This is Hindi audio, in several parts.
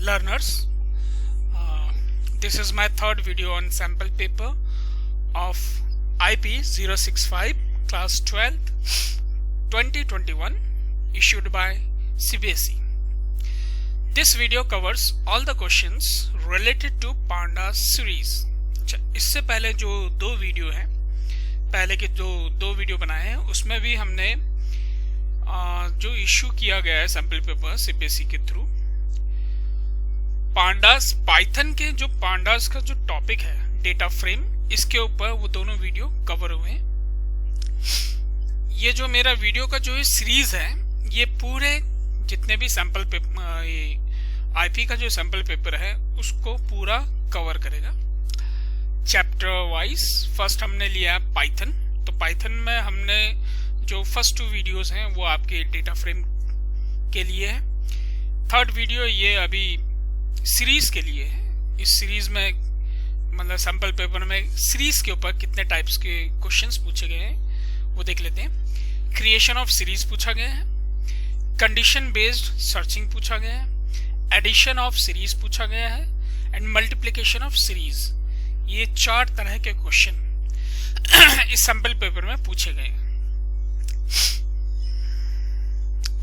learners. This is my third video on sample paper of IP 065 class 12 2021 issued by CBSE. This video covers all the questions related to Pandas series. अच्छा, इससे पहले जो दो वीडियो हैं, पहले के जो दो वीडियो बनाए हैं उसमें भी हमने जो इशू किया गया है सैम्पल पेपर सीबीएसई के थ्रू, पांडास पाइथन के जो पांडास का जो टॉपिक है डेटा फ्रेम, इसके ऊपर वो दोनों वीडियो कवर हुए हैं। ये जो मेरा वीडियो का जो सीरीज है, ये पूरे जितने भी सैम्पल पेपर, ये आईपी का जो सैम्पल पेपर है उसको पूरा कवर करेगा चैप्टर वाइज। फर्स्ट हमने लिया पाइथन, तो पाइथन में हमने जो फर्स्ट टू वीडियोस हैं वो आपके डेटा फ्रेम के लिए है। थर्ड वीडियो ये अभी सीरीज के लिए है। इस सीरीज में मतलब सैम्पल पेपर में सीरीज के ऊपर कितने टाइप्स के क्वेश्चंस पूछे गए हैं वो देख लेते हैं। क्रिएशन ऑफ सीरीज पूछा गया है, कंडीशन बेस्ड सर्चिंग पूछा गया है, एडिशन ऑफ सीरीज पूछा गया है एंड मल्टीप्लिकेशन ऑफ सीरीज। ये 4 तरह के क्वेश्चन इस सैम्पल पेपर में पूछे गए हैं।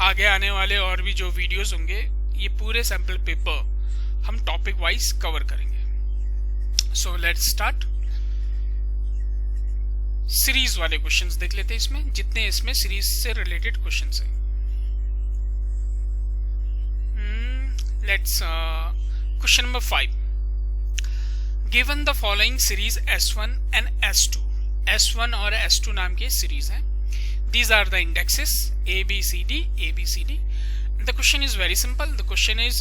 आगे आने वाले और भी जो वीडियोस होंगे, ये पूरे सैम्पल पेपर हम टॉपिक वाइज कवर करेंगे। So let's start. सीरीज वाले क्वेश्चंस देख लेते हैं इसमें, जितने इसमें सीरीज से रिलेटेड क्वेश्चंस हैं। Let's question number 5। Given the following series S1 and S2, S1 और S2 नाम के सीरीज हैं। These are the indexes A, B, C, D, A, B, C, D. The question is very simple. The question is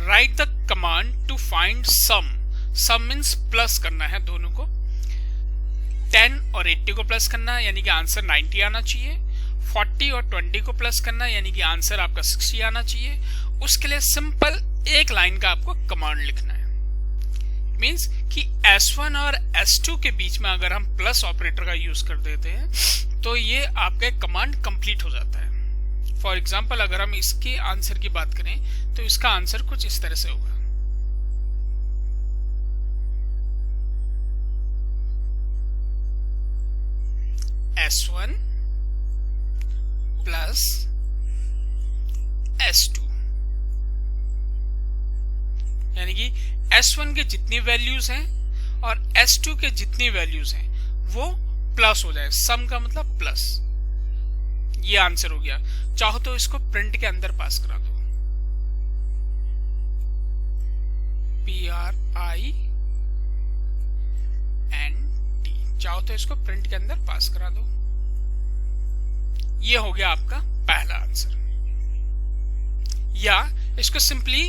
write the command to find sum. Sum means plus करना है दोनों को। 10 और 80 को प्लस करना है, यानी कि आंसर 90 आना चाहिए। 40 और 20 को प्लस करना है, यानी कि आंसर आपका 60 आना चाहिए। उसके लिए सिंपल एक लाइन का आपको कमांड लिखना है। मीन्स कि S1 और S2 के बीच में अगर हम प्लस ऑपरेटर का यूज कर देते हैं तो ये आपका कमांड कंप्लीट हो जाता है। फॉर एग्जाम्पल अगर हम इसके आंसर की बात करें तो इसका आंसर कुछ इस तरह से होगा। S1 प्लस S2, यानी कि S1 के जितनी वैल्यूज हैं और S2 के जितनी वैल्यूज हैं वो प्लस हो जाए। सम का मतलब प्लस। ये आंसर हो गया। चाहो तो इसको प्रिंट के अंदर पास करा दो, PRINT। चाहो तो इसको प्रिंट के अंदर पास करा दो। ये हो गया आपका पहला आंसर। या इसको सिंपली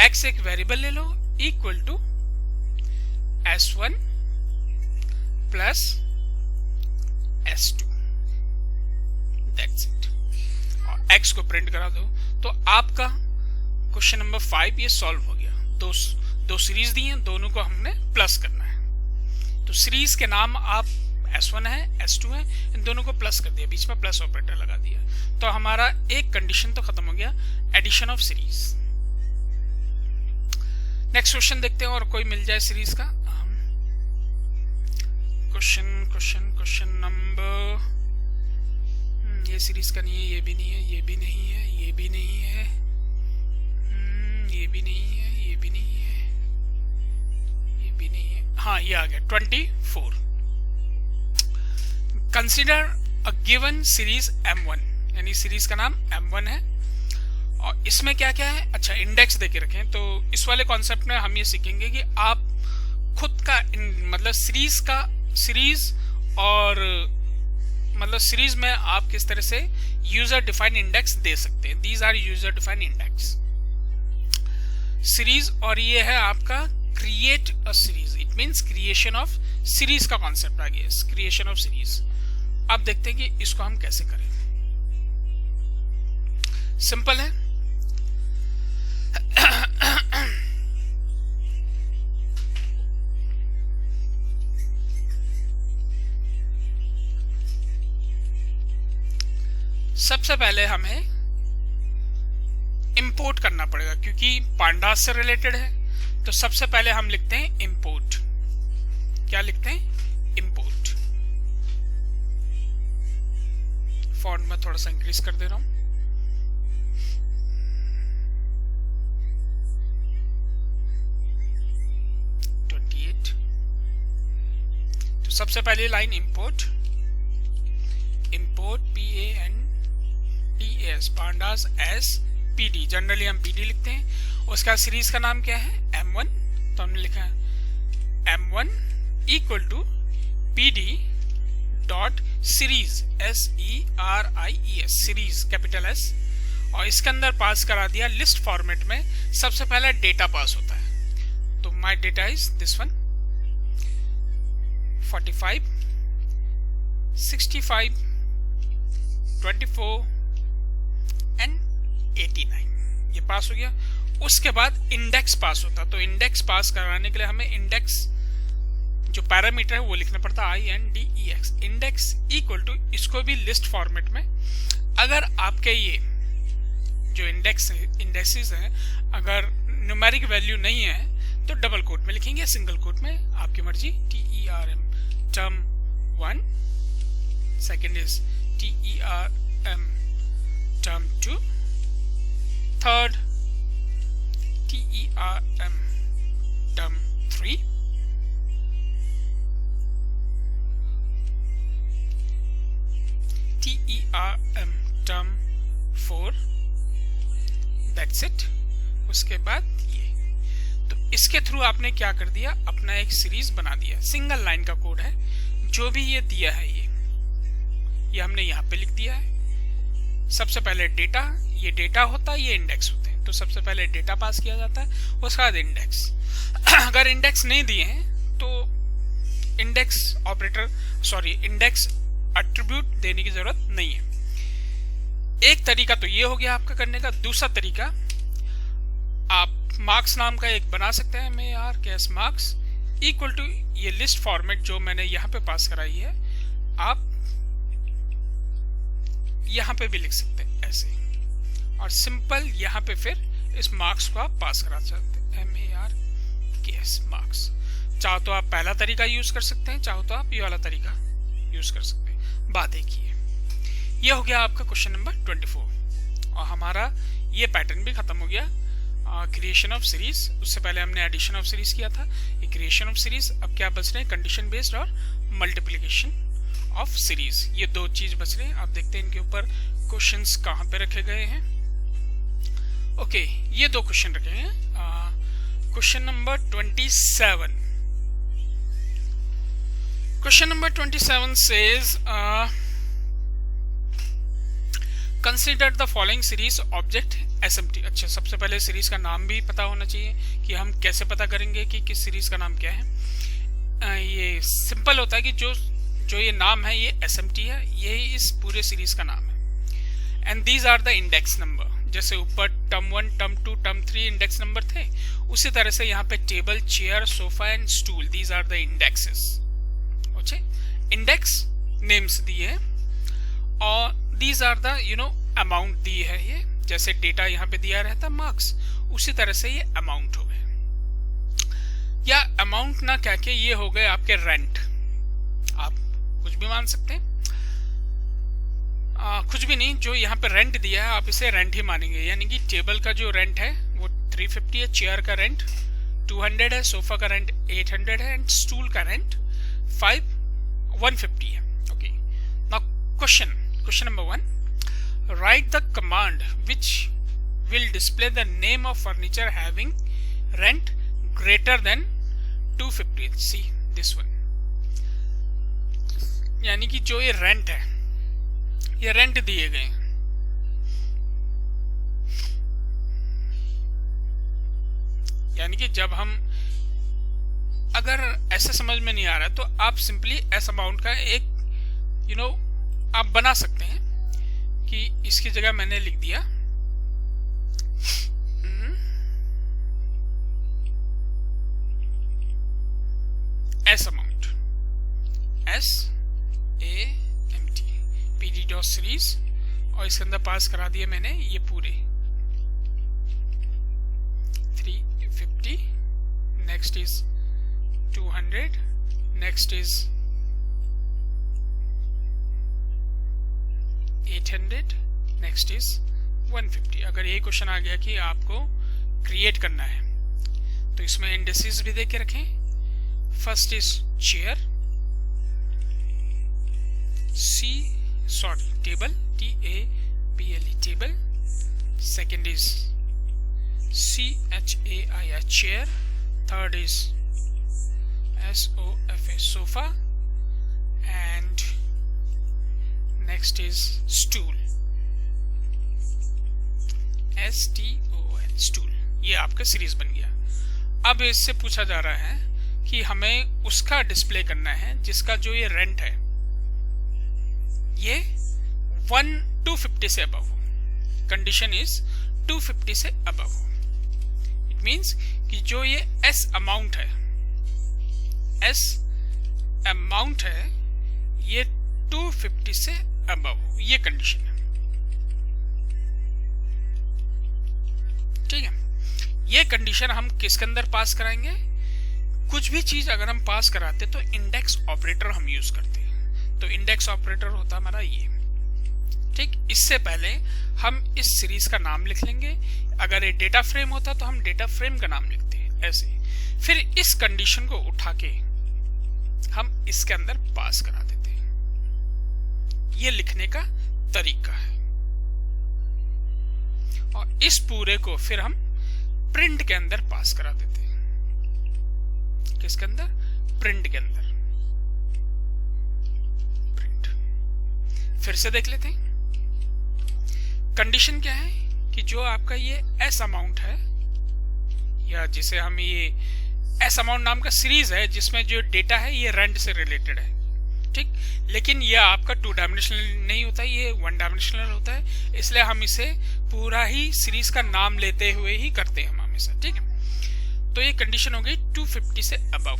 x एक वेरिएबल ले लो, equal to S1 plus S2, that's it, और x को प्रिंट करा दो। तो आपका क्वेश्चन नंबर 5 ये सॉल्व हो गया। दो सीरीज दी हैं, दोनों को हमने प्लस करना है। तो सीरीज के नाम आप S1 है, S2 है, इन दोनों को प्लस कर दिया, बीच में प्लस ऑपरेटर लगा दिया, तो हमारा एक कंडीशन तो खत्म हो गया, addition of series. Next question देखते हैं और कोई मिल जाए सीरीज का। क्वेश्चन नंबर, ये सीरीज का नहीं है, ये भी नहीं है, ये भी नहीं है, ये भी नहीं है, ये भी नहीं है, ये भी नहीं है, ये भी नहीं है। हाँ, ये आ गया 24। Consider a given series M1, यानी सीरीज का नाम M1 है और इसमें क्या क्या है। अच्छा, इंडेक्स देके रखें। तो इस वाले कॉन्सेप्ट में हम ये सीखेंगे कि आप खुद का मतलब सीरीज और मतलब सीरीज में आप किस तरह से यूजर डिफाइंड इंडेक्स दे सकते हैं। These are user defined index series. और ये है आपका create a series, it means creation of series का कॉन्सेप्ट आ गया, क्रिएशन ऑफ सीरीज। अब देखते हैं कि इसको हम कैसे करें। सिंपल है। सबसे पहले हमें इंपोर्ट करना पड़ेगा क्योंकि पांडास से रिलेटेड है। तो सबसे पहले हम लिखते हैं इंपोर्ट। क्या लिखते हैं? इंपोर्ट। फॉन्ट में थोड़ा सा इंक्रीज कर दे रहा हूं। तो सबसे पहली line import, import PANDAS pandas S PD, generally हम PD लिखते हैं। उसका सीरीज का नाम क्या है? M1। तो हमने लिखा है M1 equal to PD dot series SERIES, series capital S, और इसके अंदर पास करा दिया लिस्ट फॉर्मेट में। सबसे पहले डेटा पास होता है, तो my data is this one 45 65 24 and 89, ये पास हो गया। उसके बाद इंडेक्स पास होता, तो इंडेक्स पास कराने के लिए हमें इंडेक्स जो पैरामीटर है वो लिखना पड़ता INDEX, इंडेक्स इक्वल टू, इसको भी लिस्ट फॉर्मेट में। अगर आपके ये जो इंडेक्सेस हैं अगर न्यूमेरिक वैल्यू नहीं है तो डबल कोट में लिखेंगे, सिंगल कोट में आपकी मर्जी। TERM term 1, second is TERM term 2, third TERM term 3, TERM term 4, that's it। उसके बाद ये, तो इसके थ्रू आपने क्या कर दिया, अपना एक सीरीज बना दिया। सिंगल लाइन का कोड है, जो भी ये दिया है ये हमने यहाँ पे लिख दिया है। सबसे पहले डेटा, ये डेटा होता है, ये इंडेक्स होते हैं। तो सबसे पहले डेटा पास किया जाता है, उसके बाद इंडेक्स। अगर इंडेक्स नहीं दिए हैं तो index operator, sorry, index attribute देने की जरूरत नहीं है। एक तरीका तो ये हो गया आपका करने का। दूसरा तरीका, आप मार्क्स नाम का एक बना सकते हैं में यार, कैस मार्क्स इक्वल टू ये लिस्ट फॉर्मेट जो मैंने यहाँ पे पास कराई है, आप यहाँ पे भी लिख सकते हैं ऐसे, और सिंपल यहाँ पे फिर इस मार्क्स को आप पास करा सकते हैं, MARKS मार्क्स। चाहो तो आप पहला तरीका यूज कर सकते हैं, चाहो तो आप ये वाला तरीका यूज कर सकते हैं। बात एक ही है। ये हो गया आपका क्वेश्चन नंबर 24, और हमारा ये पैटर्न भी खत्म हो गया, क्रिएशन ऑफ सीरीज। उससे पहले हमने एडिशन ऑफ सीरीज किया था, ये क्रिएशन ऑफ सीरीज। अब क्या बच रहे हैं? कंडीशन बेस्ड और मल्टीप्लिकेशन ऑफ सीरीज, ये दो चीज बच रहे हैं। आप देखते हैं इनके ऊपर क्वेश्चंस कहाँ पे रखे गए हैं। ओके, ये दो क्वेश्चन रखे हैं। Question number 27, question number 27 says consider the following series object SMT। अच्छा, सबसे पहले सीरीज का नाम भी पता होना चाहिए कि हम कैसे पता करेंगे कि किस सीरीज का नाम क्या है। ये सिंपल होता है कि जो ये नाम है ये SMT है, यही इस पूरे सीरीज का नाम है। And these are the index number. जैसे ऊपर term 1, term 2, term 3 index number थे, उसी तरह से यहाँ पे table, chair, sofa and stool, these are the indexes. Okay, index names दिए हैं, और दीज आर द अमाउंट दी है। ये जैसे डेटा यहाँ पे दिया रहता मार्क्स, उसी तरह से ये अमाउंट हो गए, या अमाउंट ना कह के ये हो गए आपके रेंट। आप कुछ भी मान सकते हैं, कुछ भी नहीं, जो यहाँ पे रेंट दिया है आप इसे रेंट ही मानेंगे। यानी कि टेबल का जो रेंट है वो 350 है, चेयर का रेंट 200 है, सोफा का रेंट 800 है, एंड स्टूल का रेंट 150 है। Okay, now question number 1, write the command which will display the name of furniture having rent greater than 250। see this one, यानी कि जो ये रेंट है, ये रेंट दिए गए हैं। यानी कि जब हम, अगर ऐसा समझ में नहीं आ रहा है तो आप सिंपली एस अमाउंट का एक आप बना सकते हैं कि इसकी जगह मैंने लिख दिया S amount, SAMT PD dot series, और इसके अंदर पास करा दिए मैंने ये पूरे next is 200, next is 800, next is 150। अगर ये क्वेश्चन आ गया कि आपको क्रिएट करना है तो इसमें इंडेक्सेस भी दे के रखें। First is chair, table, TABLE table. Second is CHAIR chair. Third is SOFA sofa and next is stool, STOOL stool. ये आपका सीरीज बन गया। अब इससे पूछा जा रहा है कि हमें उसका डिस्प्ले करना है जिसका जो ये रेंट है ये 250 से अबव हो। कंडीशन इज 250 से अबव हो। इट मींस कि जो ये S अमाउंट है ये 250 से अबव हो, ये कंडीशन है। ठीक है, ये कंडीशन हम किसके अंदर पास कराएंगे? कुछ भी चीज अगर हम पास कराते तो इंडेक्स ऑपरेटर हम यूज करते हैं। तो इंडेक्स ऑपरेटर होता हमारा ये। ठीक, इससे पहले हम इस सीरीज का नाम लिख लेंगे। अगर ये डेटा फ्रेम होता तो हम डेटा फ्रेम का नाम लिखते हैं ऐसे। फिर इस कंडीशन को उठा के हम इसके अंदर पास करा देते हैं। ये लिखने का तरीका है। और इस पूरे को फिर हम प्रिंट के अंदर पास करा देते हैं। किसके अंदर? प्रिंट के अंदर। प्रिंट। फिर से देख लेते हैं। कंडीशन क्या है कि जो आपका ये S अमाउंट है, या जिसे हम ये S अमाउंट नाम का सीरीज है जिसमें जो डेटा है ये रेंट से रिलेटेड है। ठीक, लेकिन ये आपका 2 डायमेंशनल नहीं होता, ये 1 डायमेंशनल होता है। इसलिए हम इसे पूरा ही सीरीज का नाम लेते हुए ही करते हैं हम हमेशा। ठीक है, तो ये कंडीशन हो गई 250 से अबव।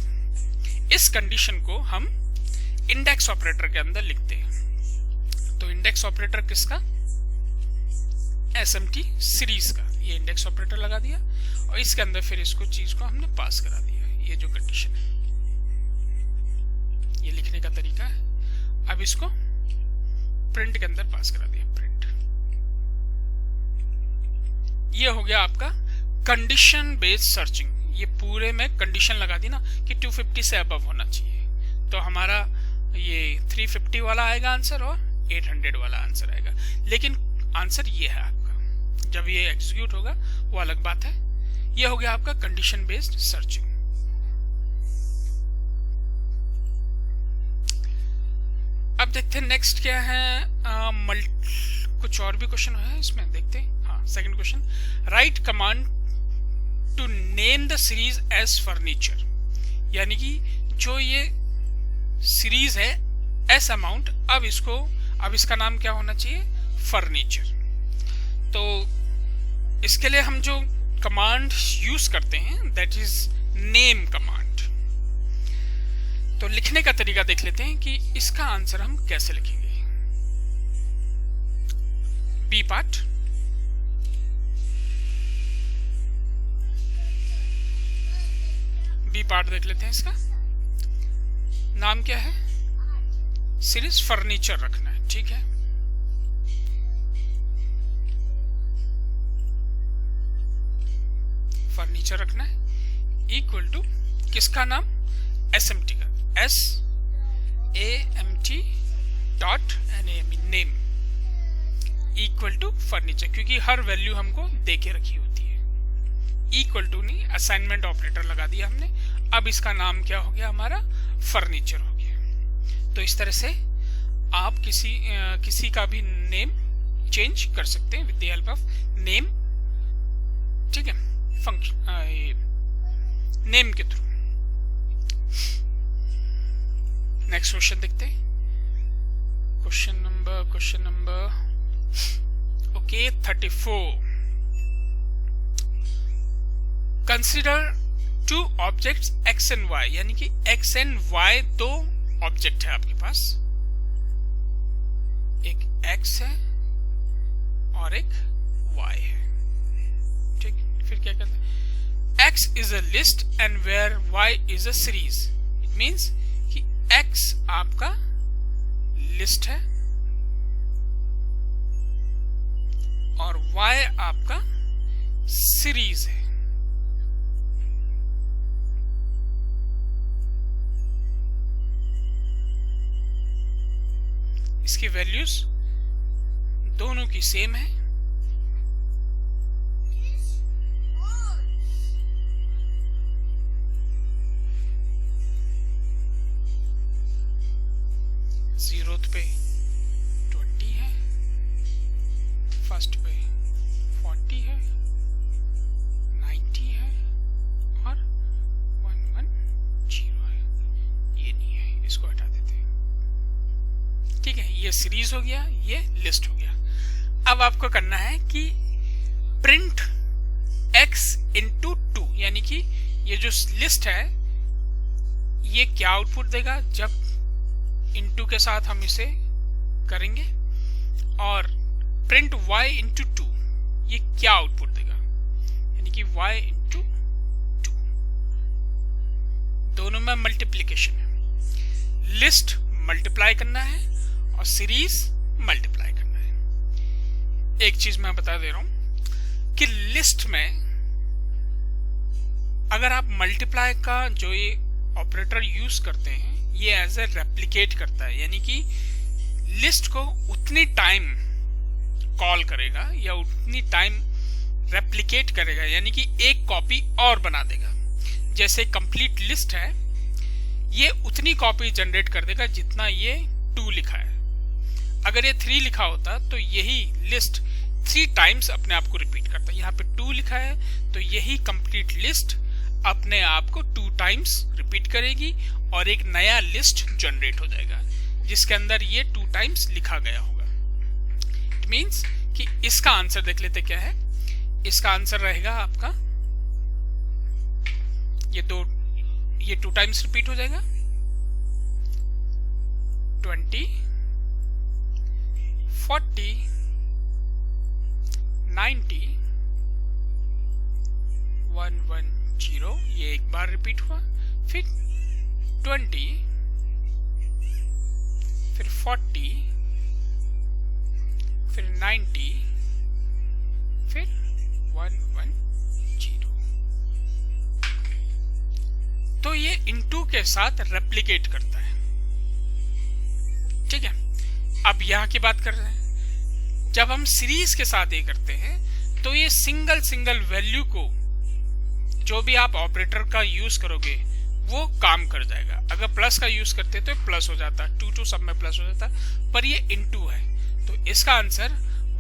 इस कंडीशन को हम इंडेक्स ऑपरेटर के अंदर लिखते हैं। तो इंडेक्स ऑपरेटर किसका? SMT सीरीज का। ये इंडेक्स ऑपरेटर लगा दिया और इसके अंदर फिर इसको चीज को हमने पास करा दिया। ये जो कंडीशन है, ये लिखने का तरीका है। अब इसको प्रिंट के अंदर पास करा दिया, प्रिंट। ये हो गया आपका कंडीशन बेस्ड सर्चिंग। ये पूरे में कंडीशन लगा दी ना कि 250 से अबव होना चाहिए। तो हमारा ये 350 वाला आएगा आंसर और 800 वाला आंसर आएगा। लेकिन आंसर ये है आपका। जब ये एग्जीक्यूट होगा वो अलग बात है। ये हो गया आपका कंडीशन बेस्ड सर्चिंग। अब देखते हैं नेक्स्ट क्या है। कुछ और भी क्वेश्चन है इसमें, देखते हैं। हाँ, second question, right command to name the series as furniture. यानी कि जो ये सीरीज है S अमाउंट, अब इसका नाम क्या होना चाहिए? फर्नीचर। तो इसके लिए हम जो कमांड यूज करते हैं दैट इज नेम कमांड। तो लिखने का तरीका देख लेते हैं कि इसका आंसर हम कैसे लिखेंगे। बी पार्ट, देख लेते हैं। इसका नाम क्या है? सीरीज फर्नीचर रखना है। ठीक है, फर्नीचर रखना है। इक्वल टू किसका नाम? SMT का, SAMT dot name equal to furniture, क्योंकि हर वैल्यू हमको दे के रखी होती है। इक्वल टू नहीं, असाइनमेंट ऑपरेटर लगा दिया हमने। अब इसका नाम क्या हो गया? हमारा फर्नीचर हो गया। तो इस तरह से आप किसी का भी नेम चेंज कर सकते हैं with the help of name. ठीक है, फंक्शन नेम के थ्रू। नेक्स्ट क्वेश्चन देखते हैं। Question number okay 34। Consider 2 objects X and Y, यानी कि X एंड Y 2 ऑब्जेक्ट है आपके पास। एक X है और एक Y है। ठीक, फिर क्या कहते हैं? X x is a list and where y is a series. It means कि x आपका लिस्ट है और y आपका सीरीज है। इसकी वैल्यूज दोनों की सेम है। जीरोथ पे 20 है, फर्स्ट पे 40 है, 90 है और 110 है। ये नहीं है, इसको हटा देते हैं। ठीक है, ये सीरीज हो गया, ये लिस्ट हो गया। अब आपको करना है कि प्रिंट x इंटू 2, यानी कि ये जो लिस्ट है ये क्या आउटपुट देगा जब इंटू के साथ हम इसे करेंगे, और प्रिंट y इंटू 2 ये क्या आउटपुट देगा, यानी कि y इंटू 2। दोनों में मल्टीप्लिकेशन है, लिस्ट मल्टीप्लाई करना है और सीरीज मल्टीप्लाई करना है। एक चीज मैं बता दे रहा हूं कि लिस्ट में अगर आप मल्टीप्लाई का जो ये ऑपरेटर यूज करते हैं ये एज ए रेप्लिकेट करता है, यानी कि लिस्ट को उतनी टाइम कॉल करेगा या उतनी टाइम रेप्लिकेट करेगा, यानी कि एक कॉपी और बना देगा। जैसे कंप्लीट लिस्ट है, ये उतनी कॉपी जनरेट कर देगा जितना ये 2 लिखा है। अगर ये 3 लिखा होता तो यही लिस्ट 3 टाइम्स अपने आप को रिपीट करता। यहाँ पे 2 लिखा है तो यही कंप्लीट लिस्ट अपने आप को 2 टाइम्स रिपीट करेगी और एक नया लिस्ट जनरेट हो जाएगा जिसके अंदर ये 2 टाइम्स लिखा गया होगा। इट मींस कि इसका आंसर देख लेते क्या है। इसका आंसर रहेगा आपका ये 2 टाइम्स रिपीट हो जाएगा, 20, 40, 90, 110, ये एक बार रिपीट हुआ, फिर 20, फिर 40, फिर 90, फिर 110। तो ये इनटू के साथ रेप्लिकेट करता है। ठीक है, अब यहां की बात कर रहे हैं। जब हम सीरीज के साथ ये करते हैं तो ये सिंगल वैल्यू को जो भी आप ऑपरेटर का यूज करोगे वो काम कर जाएगा। अगर प्लस का यूज करते तो प्लस हो जाता, 2 सब में प्लस हो जाता, पर ये इनटू है तो इसका आंसर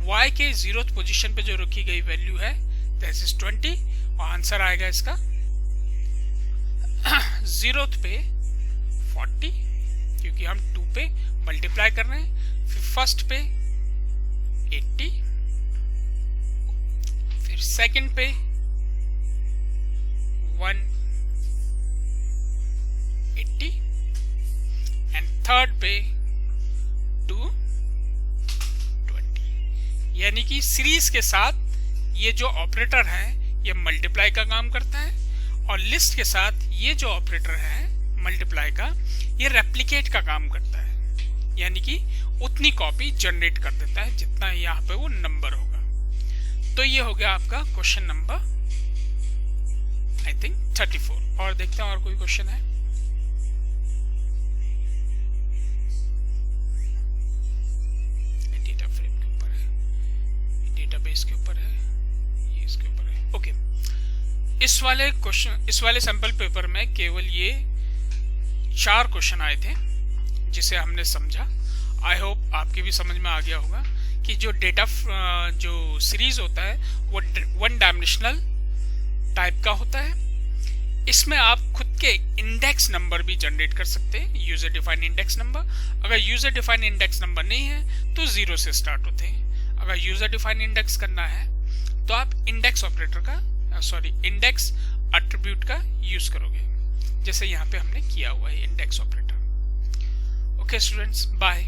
y के 0th पोजीशन पे जो रखी गई वैल्यू है दैट इज 20 और आंसर आएगा इसका 0th पे 40 क्योंकि हम 2 पे मल्टीप्लाई कर रहे हैं, फिर फर्स्ट पे 80, फिर सेकंड पे 180 एंड थर्ड पे 220। यानी कि सीरीज के साथ ये जो ऑपरेटर है ये मल्टीप्लाई का काम करता है और लिस्ट के साथ ये जो ऑपरेटर है मल्टीप्लाई का ये रेप्लिकेट का काम करता है, यानी कि उतनी कॉपी जनरेट कर देता है जितना यहाँ पे वो नंबर होगा। तो ये हो गया आपका क्वेश्चन नंबर आई थिंक 34। और देखते हैं और कोई क्वेश्चन है। डेटा फ्रेम के ऊपर है, डेटाबेस के ऊपर है, ये इसके ऊपर है। ओके, इस वाले सैंपल पेपर में केवल ये 4 क्वेश्चन आए थे जिसे हमने समझा। आई होप आपके भी समझ में आ गया होगा कि जो डेटा जो सीरीज होता है वो 1 डायमेंशनल टाइप का होता है। इसमें आप खुद के इंडेक्स नंबर भी जनरेट कर सकते हैं, यूजर डिफाइंड इंडेक्स नंबर। अगर यूजर डिफाइंड इंडेक्स नंबर नहीं है तो 0 से स्टार्ट होते हैं। अगर यूजर डिफाइंड इंडेक्स करना है तो आप इंडेक्स ऑपरेटर का इंडेक्स एट्रीब्यूट का यूज करोगे, जैसे यहाँ पे हमने किया हुआ है index operator. Okay students, bye.